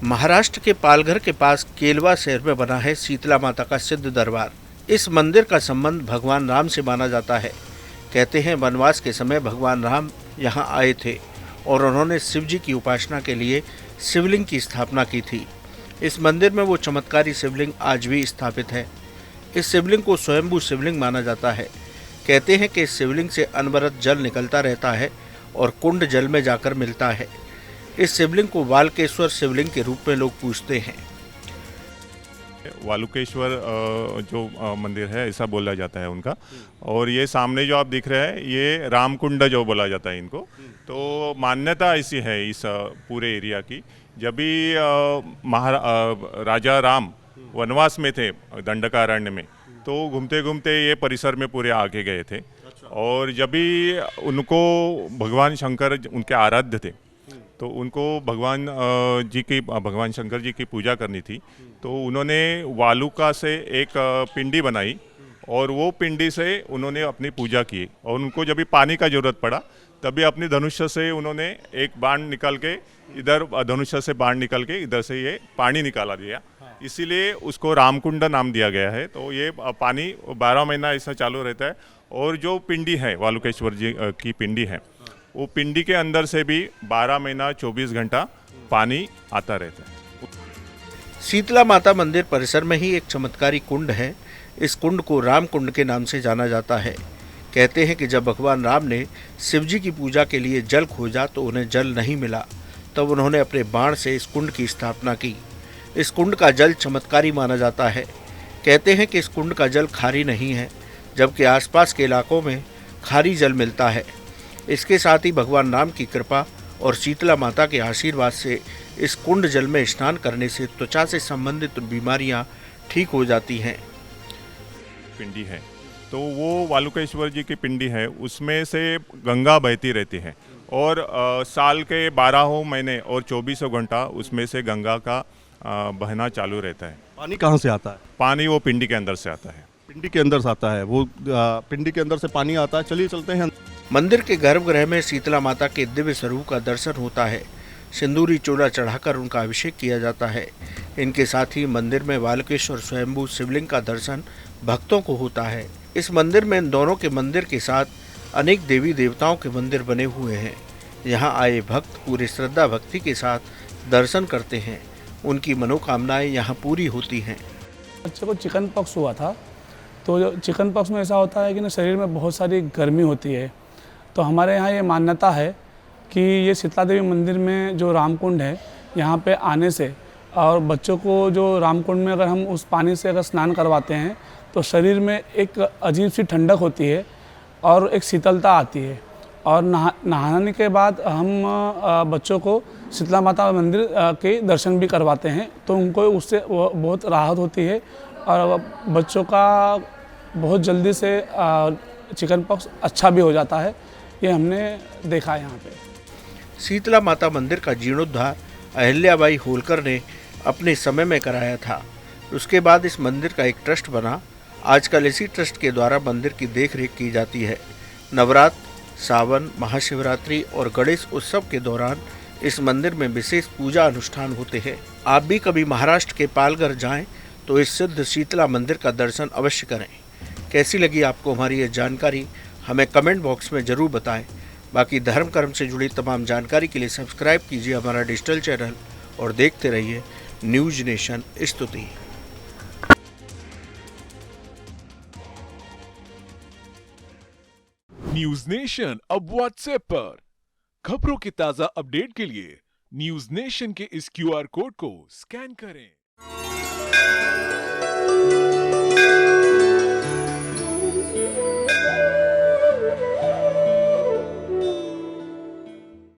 महाराष्ट्र के पालघर के पास केलवा शहर में बना है शीतला माता का सिद्ध दरबार। इस मंदिर का संबंध भगवान राम से माना जाता है। कहते हैं वनवास के समय भगवान राम यहाँ आए थे और उन्होंने शिव जी की उपासना के लिए शिवलिंग की स्थापना की थी। इस मंदिर में वो चमत्कारी शिवलिंग आज भी स्थापित है। इस शिवलिंग को स्वयंभू शिवलिंग माना जाता है। कहते हैं कि इस शिवलिंग से अनवरत जल निकलता रहता है और कुंड जल में जाकर मिलता है। इस शिवलिंग को वालुकेश्वर शिवलिंग के रूप में लोग पूजते हैं। वालुकेश्वर जो मंदिर है ऐसा बोला जाता है उनका। और ये सामने जो आप दिख रहे हैं ये रामकुंड जो बोला जाता है इनको। तो मान्यता ऐसी है इस पूरे एरिया की, जब भी राजा राम वनवास में थे दंडकारण्य में, तो घूमते घूमते ये परिसर में पूरे आके गए थे। और जब भी उनको भगवान शंकर उनके आराध्य थे, तो उनको भगवान शंकर जी की पूजा करनी थी, तो उन्होंने वालुका से एक पिंडी बनाई और वो पिंडी से उन्होंने अपनी पूजा की। और उनको जब भी पानी का जरूरत पड़ा तभी अपनी धनुष्य से उन्होंने एक बाण निकाल के इधर धनुष्य से बाण निकाल के इधर से ये पानी निकाला दिया, इसीलिए उसको रामकुंड नाम दिया गया है। तो ये पानी 12 महीना ऐसा चालू रहता है। और जो पिंडी है वालुकेश्वर जी की पिंडी है, वो पिंडी के अंदर से भी 12 महीना 24 घंटा पानी आता रहता है। शीतला माता मंदिर परिसर में ही एक चमत्कारी कुंड है। इस कुंड को राम कुंड के नाम से जाना जाता है। कहते हैं कि जब भगवान राम ने शिव जी की पूजा के लिए जल खोजा तो उन्हें जल नहीं मिला, तब उन्होंने अपने बाण से इस कुंड की स्थापना की। इस कुंड का जल चमत्कारी माना जाता है। कहते हैं कि इस कुंड का जल खारी नहीं है, जबकि आसपास के इलाकों में खारी जल मिलता है। इसके साथ ही भगवान राम की कृपा और शीतला माता के आशीर्वाद से इस कुंड जल में स्नान करने से त्वचा से संबंधित बीमारियां ठीक हो जाती हैं। पिंडी है तो वो वालुकेश्वर जी की पिंडी है, उसमें से गंगा बहती रहती है और साल के 12 महीने और 24 घंटा उसमें से गंगा का बहना चालू रहता है। पानी कहाँ से आता है? पानी वो पिंडी के अंदर से आता है। पिंडी के अंदर से आता है, वो पिंडी के अंदर से पानी आता है। चलिए चलते हैं। मंदिर के गर्भगृह में शीतला माता के दिव्य स्वरूप का दर्शन होता है। सिंदूरी चूड़ा चढ़ाकर उनका अभिषेक किया जाता है। इनके साथ ही मंदिर में वालुकेश्वर स्वयंभू शिवलिंग का दर्शन भक्तों को होता है। इस मंदिर में इन दोनों के मंदिर के साथ अनेक देवी देवताओं के मंदिर बने हुए हैं। यहाँ आए भक्त पूरी श्रद्धा भक्ति के साथ दर्शन करते हैं। उनकी मनोकामनाएं यहाँ पूरी होती हैं। बच्चे को चिकन पॉक्स हुआ था, तो चिकन पॉक्स में ऐसा होता है कि ना शरीर में बहुत सारी गर्मी होती है। तो हमारे यहाँ ये मान्यता है कि ये शीतला देवी मंदिर में जो रामकुंड है, यहाँ पे आने से और बच्चों को जो रामकुंड में अगर हम उस पानी से अगर स्नान करवाते हैं तो शरीर में एक अजीब सी ठंडक होती है और एक शीतलता आती है। और नहाने के बाद हम बच्चों को शीतला माता मंदिर के दर्शन भी करवाते हैं, तो उनको उससे बहुत राहत होती है और बच्चों का बहुत जल्दी से चिकन पॉक्स अच्छा भी हो जाता है। ये हमने देखा है यहाँ पे। शीतला माता मंदिर का जीर्णोद्धार अहिल्याबाई होलकर ने अपने समय में कराया था। उसके बाद इस मंदिर का एक ट्रस्ट बना। आजकल इसी ट्रस्ट के द्वारा मंदिर की देखरेख की जाती है। नवरात्र, सावन, महाशिवरात्रि और गणेश उत्सव के दौरान इस मंदिर में विशेष पूजा अनुष्ठान होते हैं। आप भी कभी महाराष्ट्र के पालघर जाएं तो इस सिद्ध शीतला मंदिर का दर्शन अवश्य करें। कैसी लगी आपको हमारी ये जानकारी, हमें कमेंट बॉक्स में ज़रूर बताएं। बाकी धर्म कर्म से जुड़ी तमाम जानकारी के लिए सब्सक्राइब कीजिए हमारा डिजिटल चैनल और देखते रहिए न्यूज़ नेशन स्तुति। न्यूज नेशन अब व्हाट्सएप पर खबरों की ताजा अपडेट के लिए न्यूज नेशन के इस QR कोड को स्कैन करें।